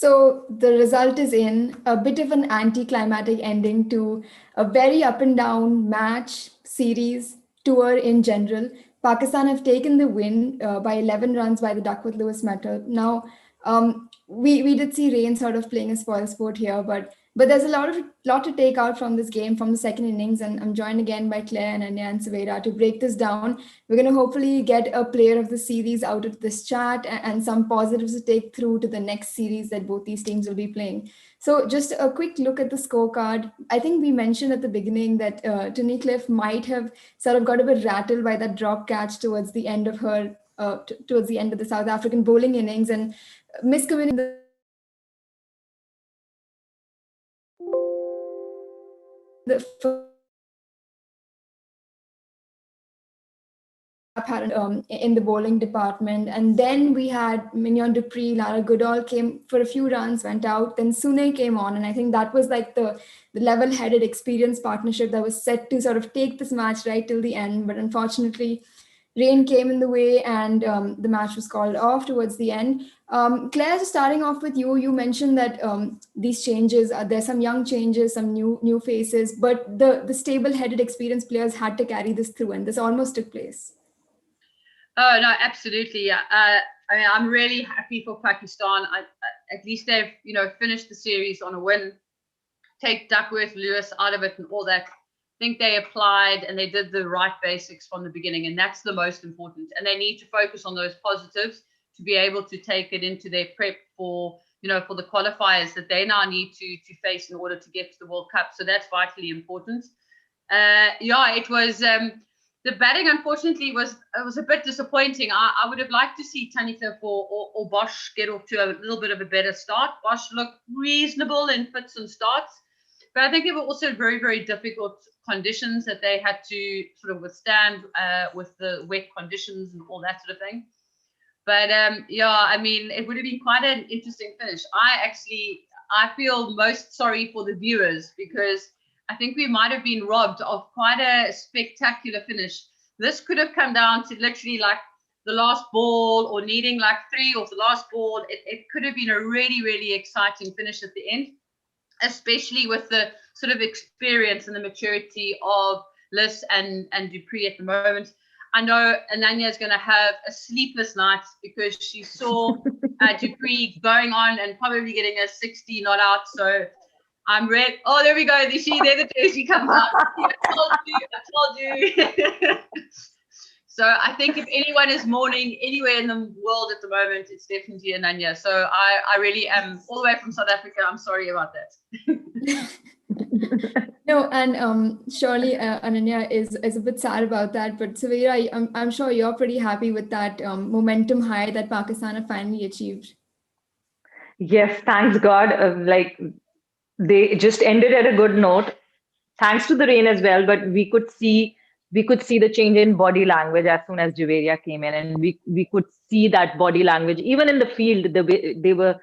So the result is in a bit of an anticlimactic ending to a very up and down match, series, tour in general. Pakistan have taken the win by 11 runs by the Duckworth Lewis method. Now, we did see Rain sort of playing a spoil sport here, but there's a lot to take out from this game from the second innings, and I'm joined again by Claire and Ananya and Sawera to break this down. We're going to hopefully get a player of the series out of this chat and some positives to take through to the next series that both these teams will be playing. So just a quick look at the scorecard. I think we mentioned at the beginning that Tony Cliff might have sort of got a bit rattled by that drop catch towards the end of her towards the end of the South African bowling innings, and miscommunication the in the bowling department. And then we had Mignon Dupree, Lara Goodall came for a few runs, went out. Then Sune came on. And I think that was like the level-headed experienced partnership that was set to sort of take this match right till the end. But unfortunately, rain came in the way and the match was called off towards the end. Claire, starting off with you, you mentioned that these changes, there's some young changes, some new faces, but the stable-headed experienced players had to carry this through, and this almost took place. Oh, no, absolutely. I mean, I'm really happy for Pakistan. At least they've, finished the series on a win. Take Duckworth, Lewis out of it and all that. I think they applied and they did the right basics from the beginning, and that's the most important. And they need to focus on those positives to be able to take it into their prep for, for the qualifiers that they now need to face in order to get to the World Cup. So that's vitally important. It was... the batting, unfortunately, was a bit disappointing. I would have liked to see Tanika or Bosch get off to a little bit of a better start. Bosch looked reasonable in fits and starts, but I think there were also very, very difficult conditions that they had to sort of withstand with the wet conditions and all that sort of thing. But I mean, it would have been quite an interesting finish. I feel most sorry for the viewers because I think we might have been robbed of quite a spectacular finish. This could have come down to literally like the last ball or needing like 3 off the last ball. It could have been a really, really exciting finish at the end, especially with the sort of experience and the maturity of Liz and Dupree at the moment. I know Ananya is going to have a sleepless night because she saw Dupree going on and probably getting a 60 not out. So I'm ready. Oh, there we go. There the jersey comes out. I told you. So I think if anyone is mourning anywhere in the world at the moment, it's definitely Ananya. So I really am all the way from South Africa. I'm sorry about that. No, and surely Ananya is a bit sad about that. But Sawera, I'm sure you're pretty happy with that momentum high that Pakistan have finally achieved. Yes, thanks God. They just ended at a good note, thanks to the rain as well. But we could see the change in body language as soon as Javeria came in, and we could see that body language even in the field. The way they were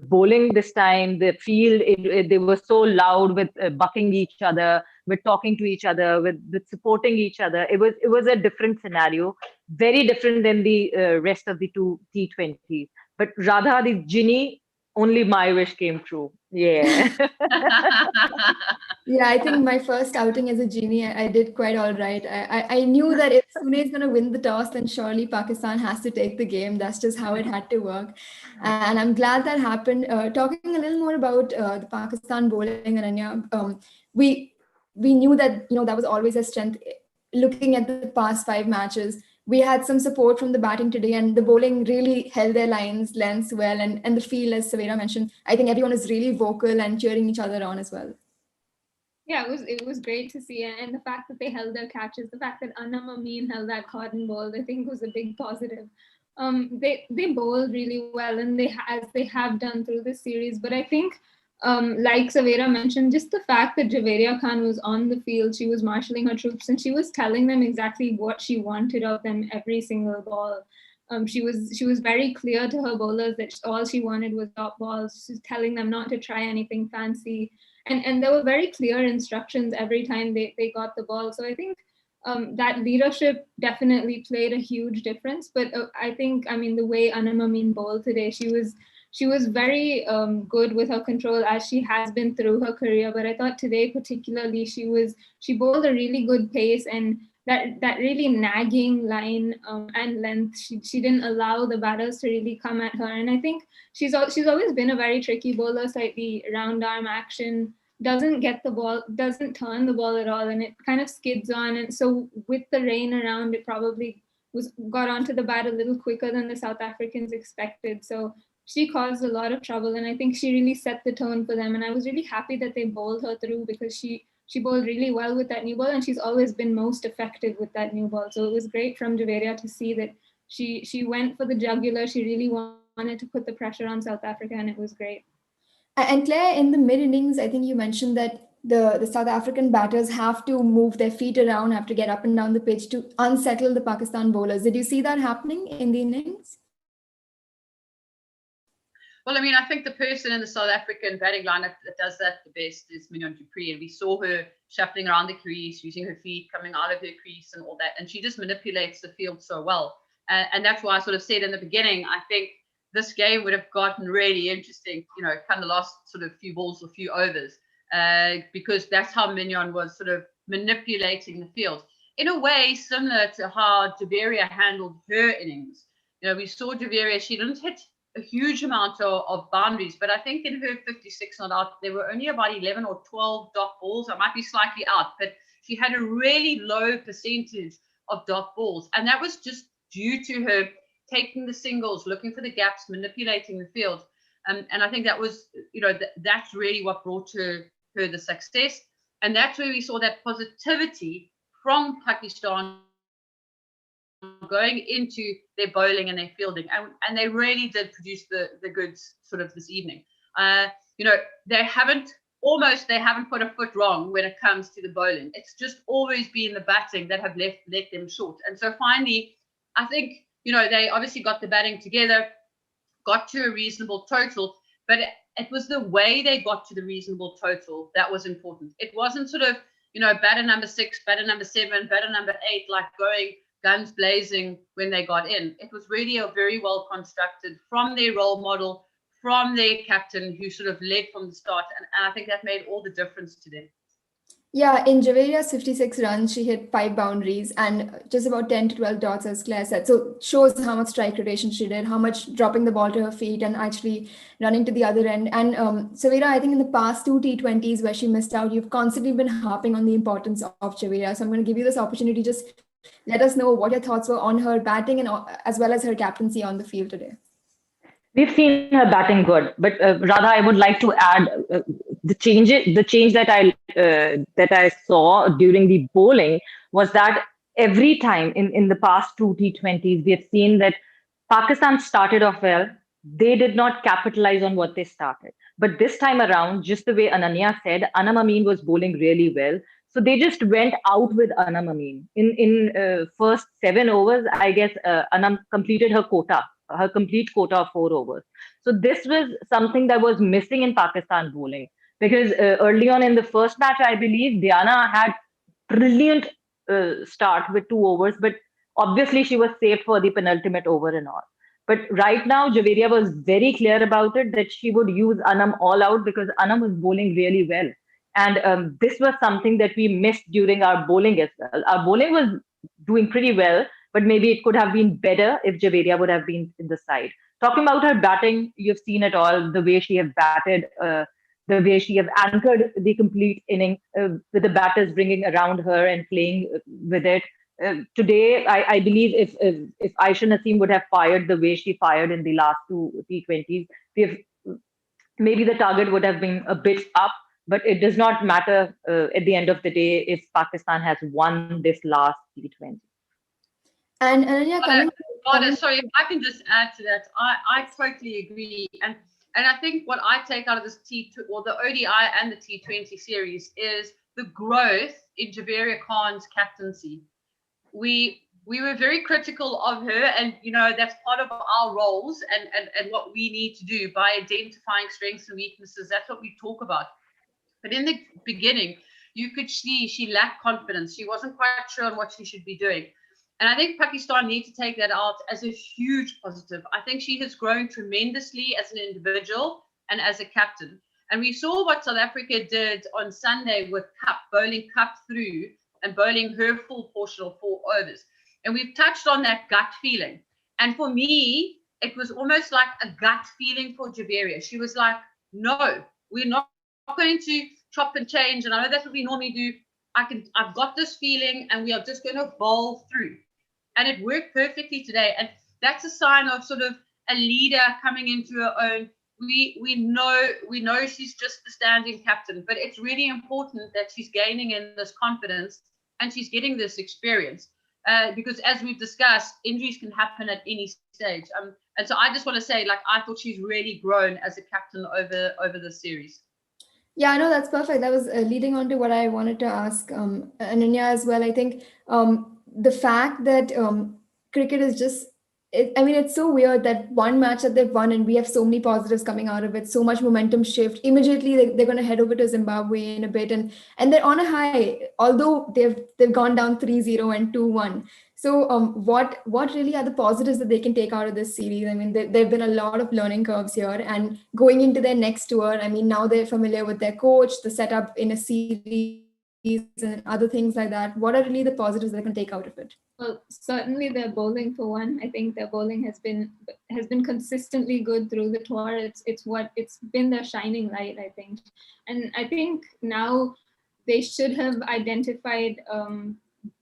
bowling this time, the field they were so loud with bucking each other, with talking to each other, with supporting each other. It was a different scenario, very different than the rest of the two T20s. But Radha, the Ginny, only my wish came true. Yeah. Yeah, I think my first outing as a genie, I did quite all right. I knew that if Sune is going to win the toss, then surely Pakistan has to take the game. That's just how it had to work. And I'm glad that happened. Talking a little more about the Pakistan bowling, Ananya, we knew that, that was always a strength. Looking at the past 5 matches, we had some support from the batting today, and the bowling really held their lengths well. And the field, as Sawera mentioned, I think everyone is really vocal and cheering each other on as well. Yeah, it was great to see, and the fact that they held their catches, the fact that Anam Amin held that cotton ball, I think was a big positive. They bowled really well, and as they have done through this series. But I think, like Sawera mentioned, just the fact that Javeria Khan was on the field, she was marshalling her troops, and she was telling them exactly what she wanted of them every single ball. She was very clear to her bowlers that all she wanted was dot balls. She's telling them not to try anything fancy. And there were very clear instructions every time they got the ball. So I think that leadership definitely played a huge difference. But I think, the way Anam Amin bowled today, she she was very good with her control, as she has been through her career. But I thought today particularly she bowled a really good pace, and that really nagging line and length, she didn't allow the batters to really come at her. And I think she's always been a very tricky bowler, slightly round arm action, doesn't get the ball, doesn't turn the ball at all, and it kind of skids on. And so with the rain around, it probably got onto the bat a little quicker than the South Africans expected. So she caused a lot of trouble, and I think she really set the tone for them. And I was really happy that they bowled her through, because she bowled really well with that new ball, and she's always been most effective with that new ball. So it was great from Javeria to see that she went for the jugular. She really wanted to put the pressure on South Africa, and it was great. And Claire, in the mid innings, I think you mentioned that the South African batters have to move their feet around, have to get up and down the pitch to unsettle the Pakistan bowlers. Did you see that happening in the innings? Well, I mean, I think the person in the South African batting lineup that does that the best is Mignon du Preez. And we saw her shuffling around the crease, using her feet, coming out of her crease and all that. And she just manipulates the field so well. And that's why I sort of said in the beginning, I think this game would have gotten really interesting, kind of last sort of few balls or few overs, because that's how Mignon was sort of manipulating the field. In a way, similar to how Javeria handled her innings. We saw Javeria, she didn't hit a huge amount of boundaries, but I think in her 56 not out, there were only about 11 or 12 dot balls. I might be slightly out, but she had a really low percentage of dot balls. And that was just due to her taking the singles, looking for the gaps, manipulating the field. And I think that was, that's really what brought her the success. And that's where we saw that positivity from Pakistan going into their bowling and their fielding, and they really did produce the goods sort of this evening. They haven't put a foot wrong when it comes to the bowling. It's just always been the batting that have let them short. And so finally, I think they obviously got the batting together, got to a reasonable total, but it was the way they got to the reasonable total that was important. It wasn't sort of batter number 6, batter number 7, batter number 8, like going guns blazing when they got in. It was really a very well constructed from their role model, from their captain, who sort of led from the start. And I think that made all the difference to them. Yeah, in Javeria's 56 runs, she hit 5 boundaries and just about 10 to 12 dots, as Claire said. So shows how much strike rotation she did, how much dropping the ball to her feet and actually running to the other end. And Sawera, I think in the past 2 T20s where she missed out, you've constantly been harping on the importance of Javeria. So I'm going to give you this opportunity. Just let us know what your thoughts were on her batting and as well as her captaincy on the field today. We've seen her batting good, but Radha, I would like to add the change that I saw during the bowling was that every time in the past 2 T20s, we have seen that Pakistan started off well. They did not capitalize on what they started. But this time around, just the way Ananya said, Anam Amin was bowling really well. So they just went out with Anam Amin. In first 7 overs, I guess Anam completed her complete quota of 4 overs. So this was something that was missing in Pakistan bowling, because early on in the first match, I believe Diana had brilliant start with 2 overs, but obviously she was saved for the penultimate over and all. But right now, Javeria was very clear about it, that she would use Anam all out because Anam was bowling really well. And this was something that we missed during our bowling as well. Our bowling was doing pretty well, but maybe it could have been better if Javeria would have been in the side. Talking about her batting, you've seen it all, the way she have batted, the way she have anchored the complete inning with the batters bringing around her and playing with it. Today, I believe if Aisha Naseem would have fired the way she fired in the last 2 T20s, maybe the target would have been a bit up, but it does not matter at the end of the day if Pakistan has won this last T20. And Ananya, sorry, if I can just add to that, I totally agree. And I think what I take out of this the ODI and the T20 series is the growth in Javeria Khan's captaincy. We were very critical of her, and that's part of our roles and what we need to do by identifying strengths and weaknesses. That's what we talk about. But in the beginning, you could see she lacked confidence. She wasn't quite sure on what she should be doing. And I think Pakistan need to take that out as a huge positive. I think she has grown tremendously as an individual and as a captain. And we saw what South Africa did on Sunday with Cup, bowling Cup through and bowling her full portion of 4 overs. And we've touched on that gut feeling. And for me, it was almost like a gut feeling for Javeria. She was like, no, we're not going to chop and change. And I know that's what we normally do. I've got this feeling and we are just going to bowl through. And it worked perfectly today. And that's a sign of sort of a leader coming into her own. We know she's just the standing captain, but it's really important that she's gaining in this confidence and she's getting this experience. Because as we've discussed, injuries can happen at any stage. And so I just want to say, like, I thought she's really grown as a captain over the series. Yeah, I know that's perfect. That was leading on to what I wanted to ask Ananya as well. I think the fact that cricket is just, I mean, it's so weird that one match that they've won and we have so many positives coming out of it, so much momentum shift. Immediately, they're going to head over to Zimbabwe in a bit, and they're on a high, although they've gone down 3-0 and 2-1. So what really are the positives that they can take out of this series? I mean, there've been a lot of learning curves here, and going into their next tour, I mean, now they're familiar with their coach, the setup in a series and other things like that. What are really the positives that they can take out of it? Well, certainly their bowling for one. I think their bowling has been consistently good through the tour. It's been their shining light, I think. And I think now they should have identified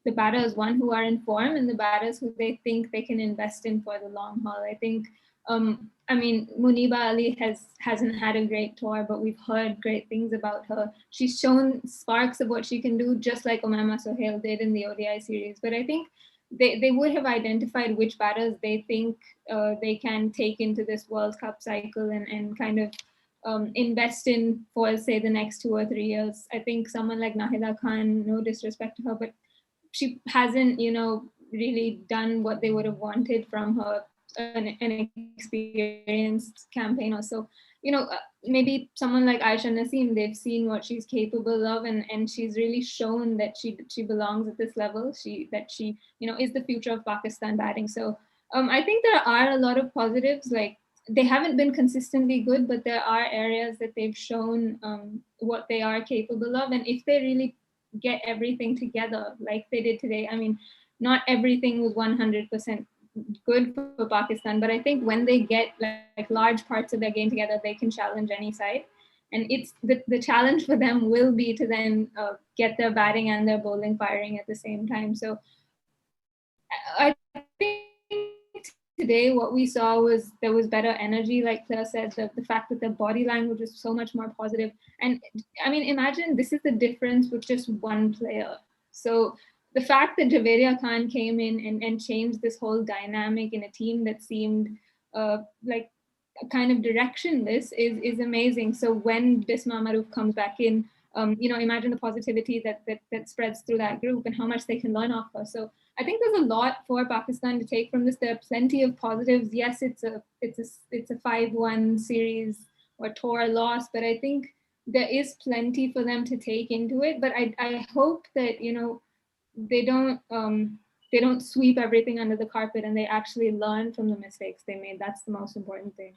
the batters, one, who are in form, and the batters who they think they can invest in for the long haul. I think, I mean, Muniba Ali hasn't had a great tour, but we've heard great things about her. She's shown sparks of what she can do, just like Umama Sohail did in the ODI series. But I think they would have identified which batters they think they can take into this World Cup cycle and kind of invest in for, say, the next 2 or 3 years. I think someone like Nahida Khan, no disrespect to her, but she hasn't, really done what they would have wanted from her, an experienced campaigner. So, maybe someone like Aisha Naseem, they've seen what she's capable of, and she's really shown that she belongs at this level. That she is the future of Pakistan batting. So I think there are a lot of positives. Like, they haven't been consistently good, but there are areas that they've shown what they are capable of. And if they really get everything together like they did today, I mean, not everything was 100% good for Pakistan, but I think when they get like large parts of their game together, they can challenge any side. And it's the challenge for them will be to then get their batting and their bowling firing at the same time. So I think today what we saw was there was better energy, like Claire said, the fact that the body language was so much more positive. And I mean, imagine this is the difference with just one player. So the fact that Javeria Khan came in and changed this whole dynamic in a team that seemed like kind of directionless is amazing. So when Bisma Maroof comes back in, imagine the positivity that spreads through that group and how much they can learn off her. So I think there's a lot for Pakistan to take from this. There are plenty of positives. Yes, it's a 5-1 series or tour loss, but I think there is plenty for them to take into it. But I hope that they don't sweep everything under the carpet and they actually learn from the mistakes they made. That's the most important thing.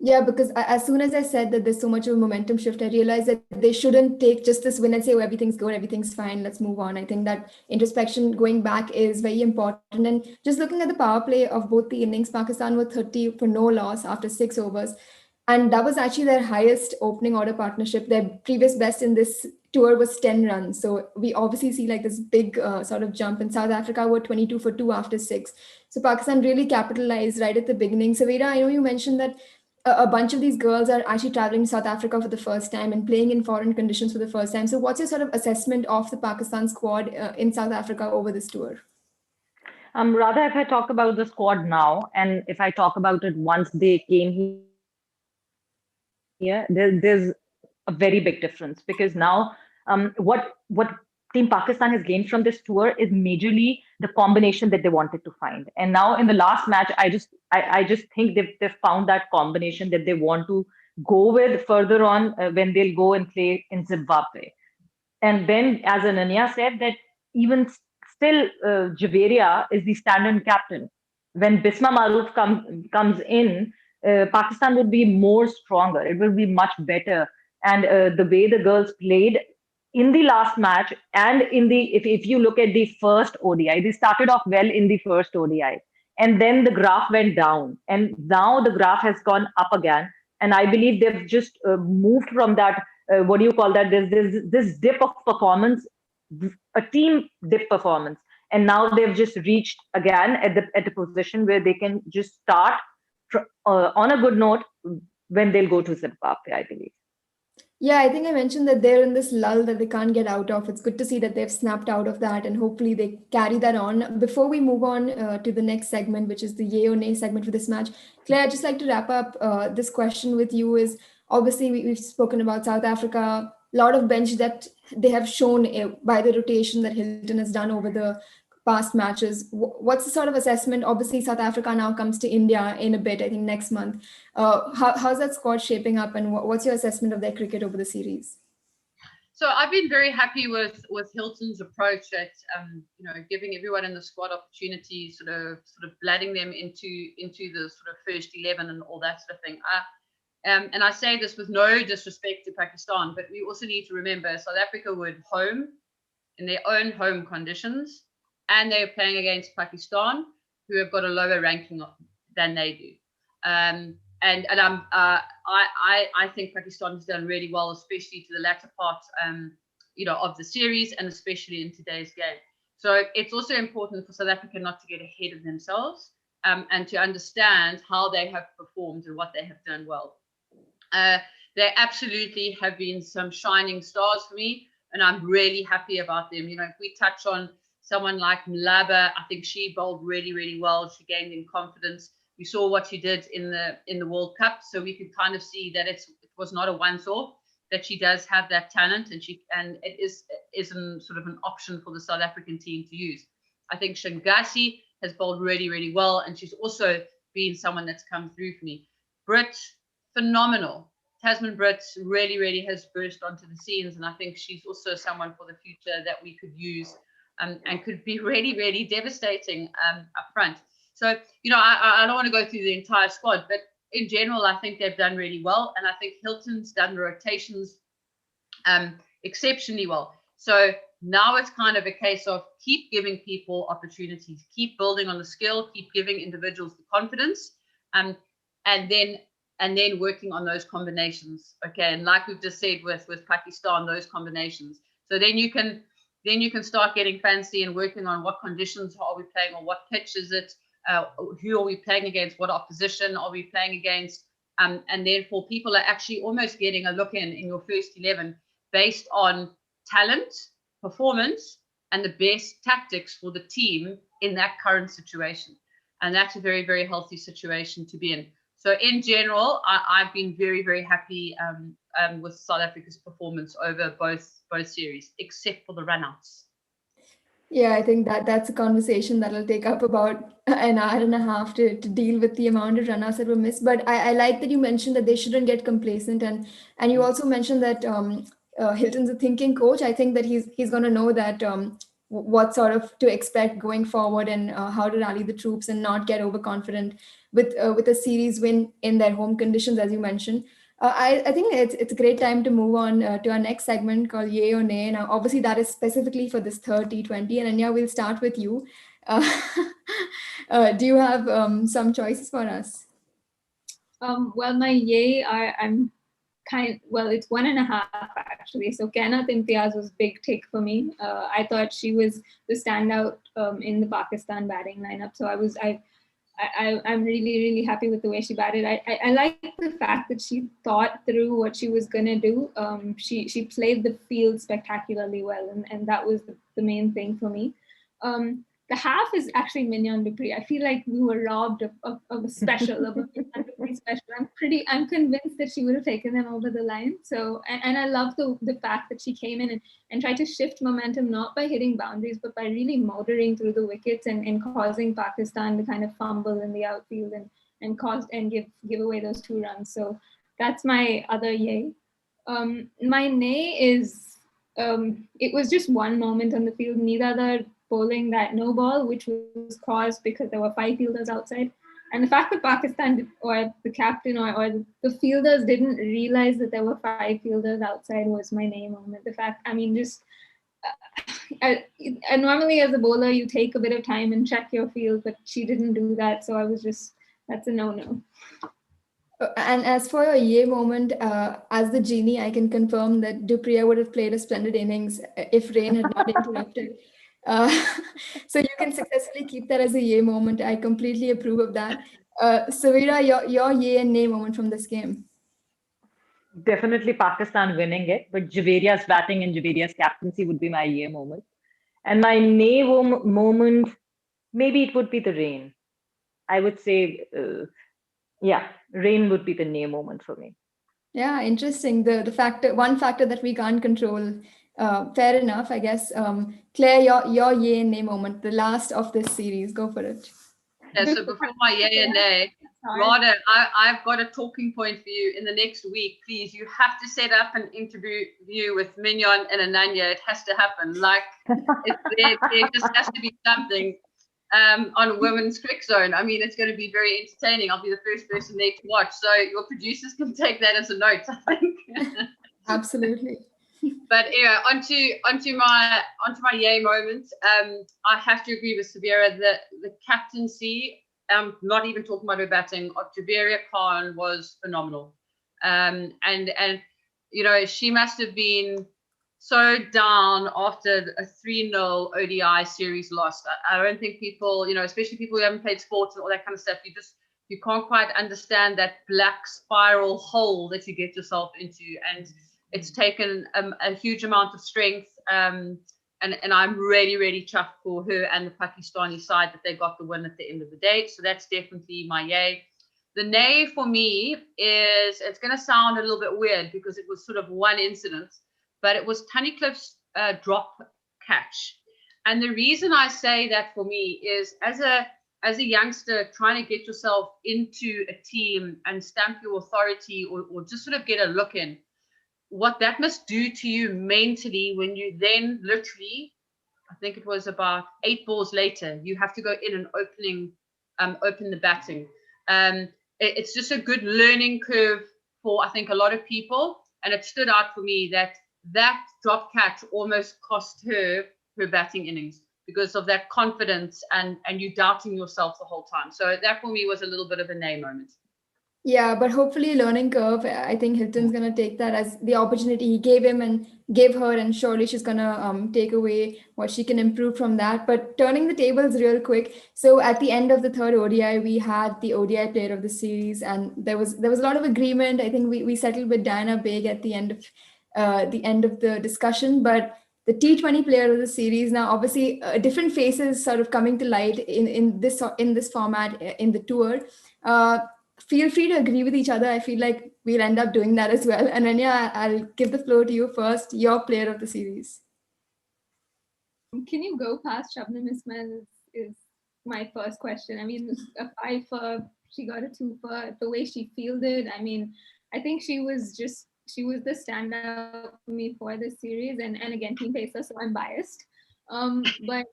Yeah, because as soon as I said that there's so much of a momentum shift, I realized that they shouldn't take just this win and say, oh, everything's good, everything's fine, let's move on. I think that introspection going back is very important. And just looking at the power play of both the innings, Pakistan were 30 for no loss after 6 overs. And that was actually their highest opening order partnership. Their previous best in this tour was 10 runs. So we obviously see like this big sort of jump. And South Africa were 22 for 2 after 6. So Pakistan really capitalized right at the beginning. Sawera, I know you mentioned that a bunch of these girls are actually traveling to South Africa for the first time and playing in foreign conditions for the first time. So what's your sort of assessment of the Pakistan squad in South Africa over this tour? Rather, if I talk about the squad now, and if I talk about it once they came here, there's a very big difference because now what Team Pakistan has gained from this tour is majorly the combination that they wanted to find. And now in the last match, I just think they've found that combination that they want to go with further on when they'll go and play in Zimbabwe. And then, as Ananya said, that even still Javeria is the stand-in captain. When Bisma Maroof comes in, Pakistan would be more stronger. It will be much better. And the way the girls played in the last match, and if you look at the first ODI, they started off well in the first ODI, and then the graph went down, and now the graph has gone up again. And I believe they've just moved from that. What do you call that? There's this dip of performance, a team dip performance, and now they've just reached again at the position where they can just start on a good note when they'll go to Zimbabwe, I believe. Yeah, I think I mentioned that they're in this lull that they can't get out of. It's good to see that they've snapped out of that, and hopefully they carry that on. Before we move on to the next segment, which is the yay or nay segment for this match, Claire, I'd just like to wrap up this question with you. Is obviously we've spoken about South Africa, a lot of bench that they have shown by the rotation that Hilton has done over the past matches. What's the sort of assessment? Obviously, South Africa now comes to India in a bit, I think next month. How's that squad shaping up, and what's your assessment of their cricket over the series? So I've been very happy with Hilton's approach at giving everyone in the squad opportunities, sort of blooding them into the sort of first 11 and all that sort of thing. And I say this with no disrespect to Pakistan, but we also need to remember South Africa were home in their own home conditions, and they're playing against Pakistan, who have got a lower ranking than they do. I think Pakistan has done really well, especially to the latter part, of the series, and especially in today's game. So it's also important for South Africa not to get ahead of themselves, and to understand how they have performed and what they have done well. They absolutely have been some shining stars for me, and I'm really happy about them. If we touch on someone like Mlaba, I think she bowled really, really well. She gained in confidence. We saw what she did in the World Cup, so we could kind of see that it was not a once-off, that she does have that talent, and it is sort of an option for the South African team to use. I think Shangasi has bowled really, really well, and she's also been someone that's come through for me. Britt, phenomenal. Tasman Britt really, really has burst onto the scenes, and I think she's also someone for the future that we could use, and could be really, really devastating up front. So, I don't want to go through the entire squad, but in general, I think they've done really well, and I think Hilton's done the rotations exceptionally well. So now it's kind of a case of keep giving people opportunities, keep building on the skill, keep giving individuals the confidence, and then working on those combinations. Okay, and like we've just said with Pakistan, those combinations. So then you can start getting fancy and working on what conditions are we playing, or what pitch is it, who are we playing against, what opposition are we playing against, and therefore people are actually almost getting a look in your first 11 based on talent, performance, and the best tactics for the team in that current situation. And that's a very, very healthy situation to be in. So in general, I've been very, very happy with South Africa's performance over both series, except for the runouts. Yeah, I think that's a conversation that'll take up about an hour and a half to deal with the amount of runouts that were missed. But I like that you mentioned that they shouldn't get complacent, and you also mentioned that Hilton's a thinking coach. I think that he's going to know that what sort of to expect going forward, and how to rally the troops and not get overconfident with a series win in their home conditions, as you mentioned. I think it's a great time to move on to our next segment called Yay or Nay. Now, obviously, that is specifically for this third T20. And Ananya, we'll start with you. Do you have some choices for us? Well, my yay I'm it's 1.5 actually. So Kainat Imtiaz was big tick for me. I thought she was the standout in the Pakistan batting lineup. So I'm really, really happy with the way she batted. I like the fact that she thought through what she was going to do. She played the field spectacularly well, and that was the main thing for me. The half is actually Mignon Dupree. I feel like we were robbed of a special, of a Mignon Dupree special. I'm convinced that she would have taken them over the line. So, and I love the fact that she came in and tried to shift momentum, not by hitting boundaries, but by really motoring through the wickets and causing Pakistan to kind of fumble in the outfield and give away those 2 runs. So that's my other yay. My nay is, it was just one moment on the field. Neither bowling that no ball, which was caused because there were 5 fielders outside. And the fact that Pakistan or the captain or the fielders didn't realize that there were 5 fielders outside was my main moment. The fact, I mean, just normally as a bowler, you take a bit of time and check your field, but she didn't do that. So I was just, that's a no-no. And as for your yay moment, as the genie, I can confirm that Dupriya would have played a splendid innings if rain had not interrupted. Uh, so you can successfully keep that as a yay moment. I completely approve of that. Sawera, your yay and nay moment from this game. Definitely Pakistan winning it, but Javeria's batting and Javeria's captaincy would be my yay moment. And my nay moment, maybe it would be the rain. I would say, yeah, rain would be the nay moment for me. Yeah, interesting. The one factor that we can't control. Fair enough, I guess. Claire, your yay and nay moment, the last of this series. Go for it. Yeah, so before my yay and nay, Radha, I've got a talking point for you in the next week. Please, you have to set up an interview with Mignon and Ananya. It has to happen. Like, there just has to be something on Women's Crick Zone. I mean, it's going to be very entertaining. I'll be the first person there to watch. So your producers can take that as a note, I think. Absolutely. But yeah, onto my yay moment. I have to agree with Sawera that the captaincy, not even talking about her batting, of Javeria Khan was phenomenal. And you know, she must have been so down after a 3-0 ODI series loss. I don't think people, you know, especially people who haven't played sports and all that kind of stuff, you can't quite understand that black spiral hole that you get yourself into. And it's taken a huge amount of strength, and I'm really, really chuffed for her and the Pakistani side that they got the win at the end of the day. So that's definitely my yay. The nay for me is, it's going to sound a little bit weird because it was sort of one incident, but it was Tunnicliffe's drop catch. And the reason I say that for me is as a youngster trying to get yourself into a team and stamp your authority or just sort of get a look in, what that must do to you mentally when you then literally, I think it was about 8 balls later, you have to go in and open the batting. It's just a good learning curve for, I think, a lot of people. And it stood out for me that drop catch almost cost her batting innings because of that confidence and you doubting yourself the whole time. So that for me was a little bit of a nay moment. Yeah, but hopefully learning curve. I think Hilton's gonna take that as the opportunity he gave him and gave her, and surely she's gonna take away what she can improve from that. But turning the tables real quick. So at the end of the third ODI, we had the ODI player of the series, and there was a lot of agreement. I think we settled with Diana Baig at the end of the discussion, but the T20 player of the series now, obviously, different faces sort of coming to light in this format in the tour. Feel free to agree with each other. I feel like we'll end up doing that as well. And Ananya, I'll give the floor to you first. Your player of the series. Can you go past Shabnam Ismail is my first question. I mean, a 5 for, she got a 2 for, the way she fielded. I mean, I think she was the standout for me for this series. And again, team pacer, so I'm biased. But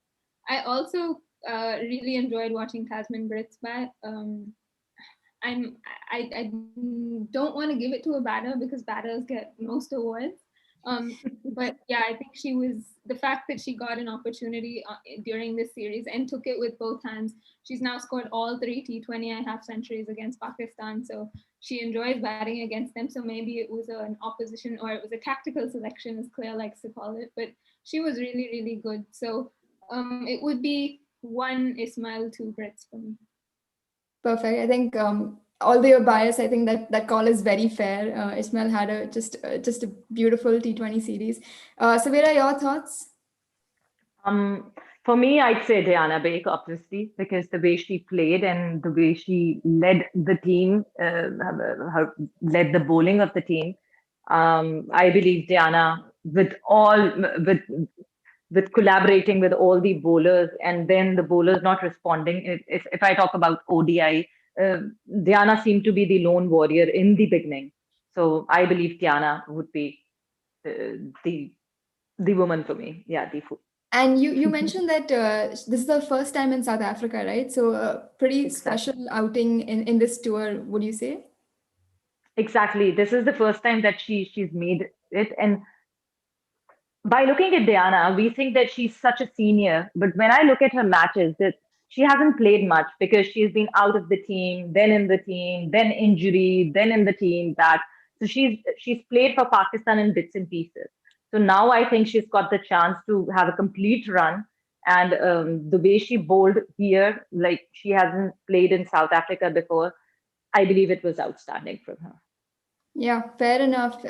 I also really enjoyed watching Tasman Brits bat. I don't want to give it to a batter because batters get most awards. But yeah, I think the fact that she got an opportunity during this series and took it with both hands. She's now scored all 3 T20I half centuries against Pakistan. So she enjoys batting against them. So maybe it was an opposition or it was a tactical selection, as Claire likes to call it. But she was really, really good. So it would be 1 Ismail, 2 Brits for me. Perfect. I think although you're biased, I think that call is very fair. Ismail had just a beautiful T20 series. Sawera, your thoughts? For me, I'd say Diana Baig, obviously, because the way she played and the way she led the team, led the bowling of the team. I believe Diana, with collaborating with all the bowlers and then the bowlers not responding. If I talk about ODI, Diana seemed to be the lone warrior in the beginning. So I believe Diana would be the woman for me. Yeah, the And you mentioned that this is the first time in South Africa, right? So a pretty Exactly. special outing in this tour, would you say? Exactly. This is the first time that she's made it. And by looking at Diana, we think that she's such a senior. But when I look at her matches, that she hasn't played much because she's been out of the team, then in the team, then injury, then in the team back. So she's played for Pakistan in bits and pieces. So now I think she's got the chance to have a complete run. And the way she bowled here, like she hasn't played in South Africa before, I believe it was outstanding from her. Yeah, fair enough.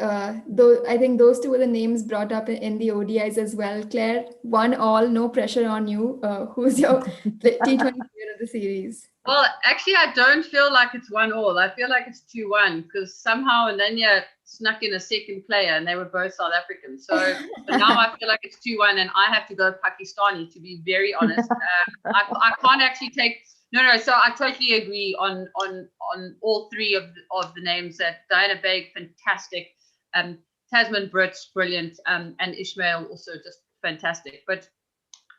Though I think those two were the names brought up in the ODIs as well. Claire, one all, no pressure on you. Who's your T20 player of the series? Well, actually, I don't feel like it's 1-1. I feel like it's 2-1 because somehow Ananya snuck in a second player and they were both South African. So now I feel like it's 2-1 and I have to go Pakistani, to be very honest. I can't actually take. No. So I totally agree on all three of the names. That Diana Baig, fantastic. Tasman Brits, brilliant. And Ishmael also just fantastic. But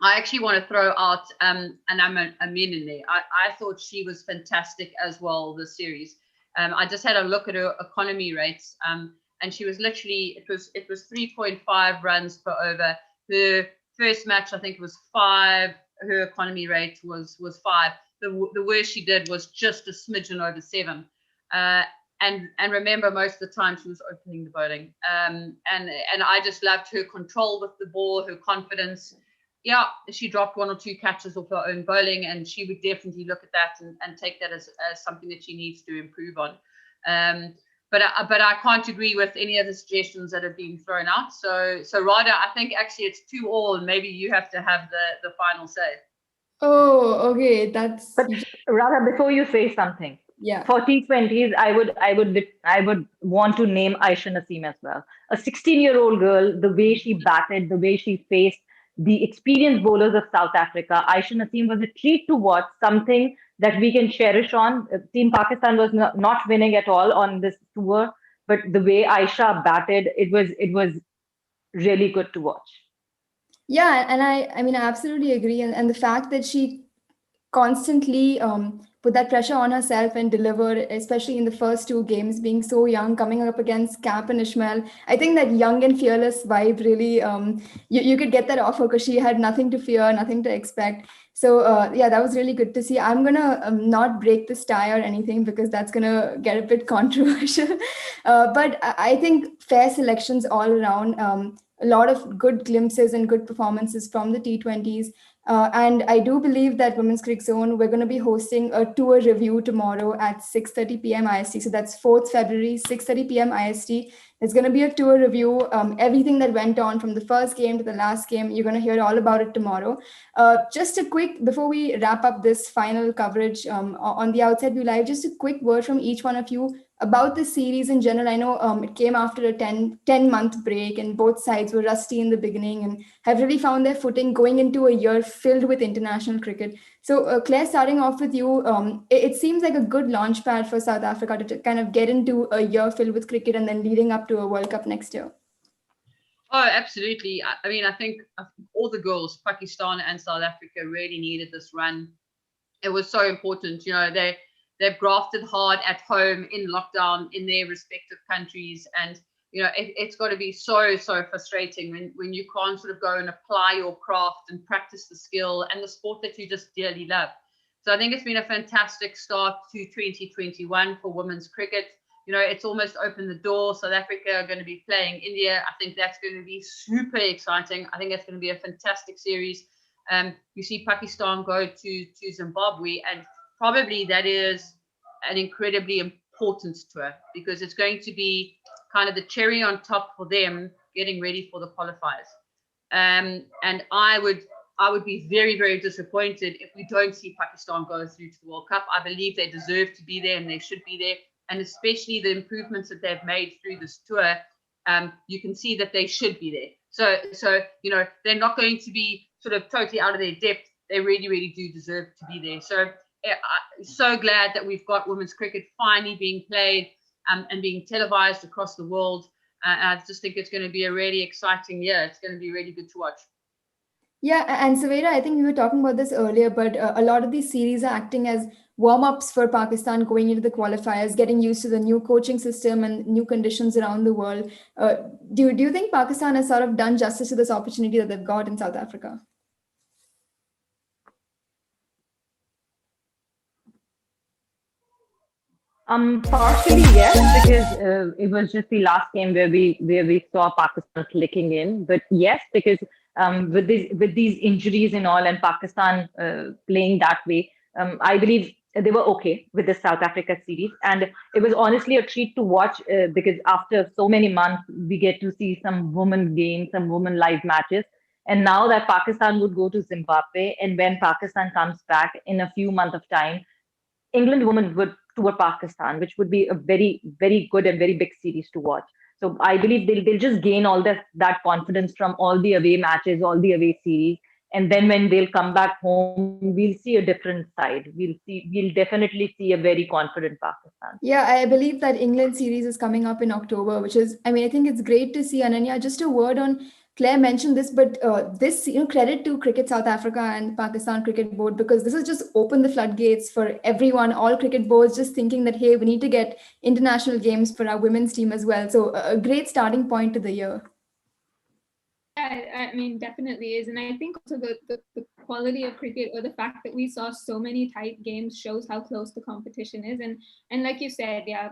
I actually want to throw out Ananya in there. I thought she was fantastic as well this series. I just had a look at her economy rates, and she was literally it was 3.5 runs per over. Her first match, I think it was 5. Her economy rate was 5. The worst she did was just a smidgen over 7. And remember, most of the time she was opening the bowling. And I just loved her control with the ball, her confidence. Yeah, she dropped 1 or 2 catches off her own bowling, and she would definitely look at that and take that as something that she needs to improve on. But I can't agree with any of the suggestions that have been thrown out. So Radha, I think actually it's 2-2, and maybe you have to have the final say. Oh, okay. That's But rather, before you say something, yeah. for T20s, I would want to name Aisha Naseem as well. A 16-year-old girl, the way she batted, the way she faced the experienced bowlers of South Africa, Aisha Naseem was a treat to watch, something that we can cherish on. Team Pakistan was not winning at all on this tour, but the way Aisha batted, it was really good to watch. Yeah, and I mean, I absolutely agree. And the fact that she constantly put that pressure on herself and deliver, especially in the first 2 games, being so young, coming up against Cap and Ishmael. I think that young and fearless vibe really, you could get that off her because she had nothing to fear, nothing to expect. So yeah, that was really good to see. I'm gonna not break this tie or anything because that's gonna get a bit controversial. But I think fair selections all around. A lot of good glimpses and good performances from the T20s. And I do believe that Women's Cricket Zone, we're going to be hosting a tour review tomorrow at 6:30 p.m. IST. So that's 4th February, 6:30 p.m. IST. There's going to be a tour review. Everything that went on from the first game to the last game, you're going to hear all about it tomorrow. Just a quick, before we wrap up this final coverage on the Outside View Live, just a quick word from each one of you about the series in general. I know it came after a 10-month break and both sides were rusty in the beginning and have really found their footing going into a year filled with international cricket. So Claire, starting off with you, it seems like a good launch pad for South Africa to kind of get into a year filled with cricket and then leading up to a World Cup next year. Oh, absolutely. I mean, I think all the girls, Pakistan and South Africa, really needed this run. It was so important. They've grafted hard at home in lockdown in their respective countries, and it's got to be so frustrating when you can't sort of go and apply your craft and practice the skill and the sport that you just dearly love. So I think it's been a fantastic start to 2021 for women's cricket. It's almost opened the door. South Africa are going to be playing India. I think that's going to be super exciting. I think that's going to be a fantastic series. You see Pakistan go to Zimbabwe, and probably that is an incredibly important tour because it's going to be kind of the cherry on top for them getting ready for the qualifiers. And I would be very, very disappointed if we don't see Pakistan go through to the World Cup. I believe they deserve to be there and they should be there. And especially the improvements that they've made through this tour, you can see that they should be there. So they're not going to be sort of totally out of their depth. They really, really do deserve to be there. So I'm so glad that we've got women's cricket finally being played and being televised across the world. And I just think it's going to be a really exciting year. It's going to be really good to watch. Yeah, and Sawera, I think we were talking about this earlier, but a lot of these series are acting as warm-ups for Pakistan going into the qualifiers, getting used to the new coaching system and new conditions around the world. Uh, do you think Pakistan has sort of done justice to this opportunity that they've got in South Africa? Partially yes, because it was just the last game where we saw Pakistan clicking in. But yes, because with these injuries and all, and Pakistan playing that way, I believe they were okay with the South Africa series, and it was honestly a treat to watch because after so many months we get to see some women games, some women live matches. And now that Pakistan would go to Zimbabwe, and when Pakistan comes back in a few months of time, England women would tour Pakistan, which would be a very, very good and very big series to watch. So I believe they'll just gain all that confidence from all the away matches, all the away series. And then when they'll come back home, we'll see a different side. We'll definitely see a very confident Pakistan. Yeah, I believe that England series is coming up in October, which is, I mean, I think it's great to see. Ananya, just a word on Claire mentioned this, but this, credit to Cricket South Africa and Pakistan Cricket Board, because this has just opened the floodgates for everyone, all cricket boards, just thinking that, hey, we need to get international games for our women's team as well. So a great starting point to the year. I mean, definitely is. And I think also the quality of cricket, or the fact that we saw so many tight games, shows how close the competition is. And like you said, yeah,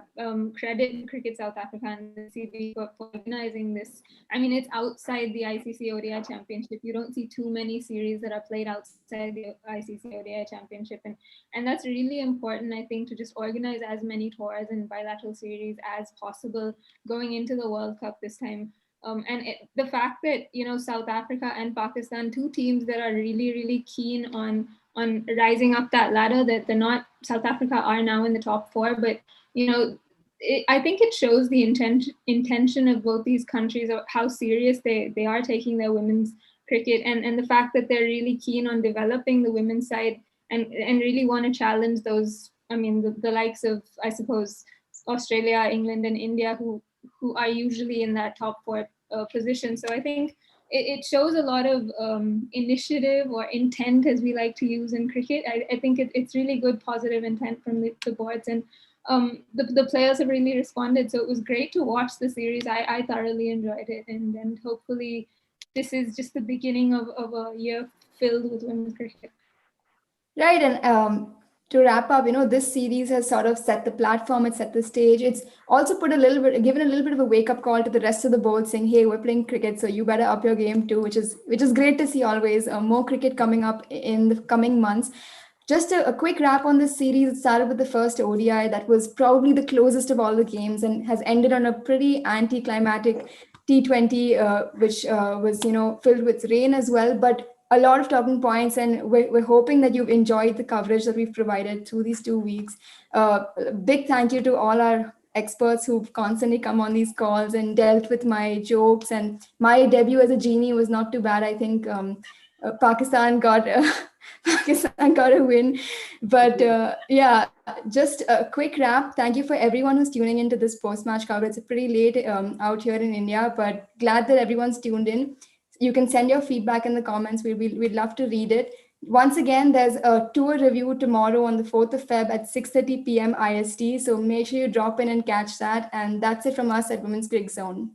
credit Cricket South Africa and the CB for organizing this. I mean, it's outside the ICC ODI Championship. You don't see too many series that are played outside the ICC ODI Championship. And that's really important, I think, to just organize as many tours and bilateral series as possible going into the World Cup this time. The fact that South Africa and Pakistan, two teams that are really really keen on rising up that ladder, that they're not, South Africa are now in the top four, but I think it shows the intention of both these countries, of how serious they are taking their women's cricket, and the fact that they're really keen on developing the women's side, and really want to challenge those, I mean, the likes of, I suppose, Australia, England, and India, who are usually in that top four position. So I think it shows a lot of initiative, or intent, as we like to use in cricket. I think it's really good positive intent from the boards, and the players have really responded. So it was great to watch the series. I thoroughly enjoyed it, and hopefully this is just the beginning of a year filled with women's cricket. Right, and to wrap up, this series has sort of set the platform, it's set the stage. It's also given a little bit of a wake-up call to the rest of the board, saying, "Hey, we're playing cricket, so you better up your game too," which is great to see always. More cricket coming up in the coming months. Just a quick wrap on this series. It started with the first ODI that was probably the closest of all the games, and has ended on a pretty anticlimactic T20, which was filled with rain as well, but a lot of talking points, and we're hoping that you've enjoyed the coverage that we've provided through these 2 weeks. Big thank you to all our experts who've constantly come on these calls and dealt with my jokes, and my debut as a genie was not too bad. I think Pakistan got Pakistan got a win, but yeah, just a quick wrap. Thank you for everyone who's tuning into this post-match coverage. It's pretty late out here in India, but glad that everyone's tuned in. You can send your feedback in the comments. We'd love to read it. Once again, there's a tour review tomorrow on the 4th of Feb at 6:30 p.m. IST. So make sure you drop in and catch that. And that's it from us at Women's Cricket Zone.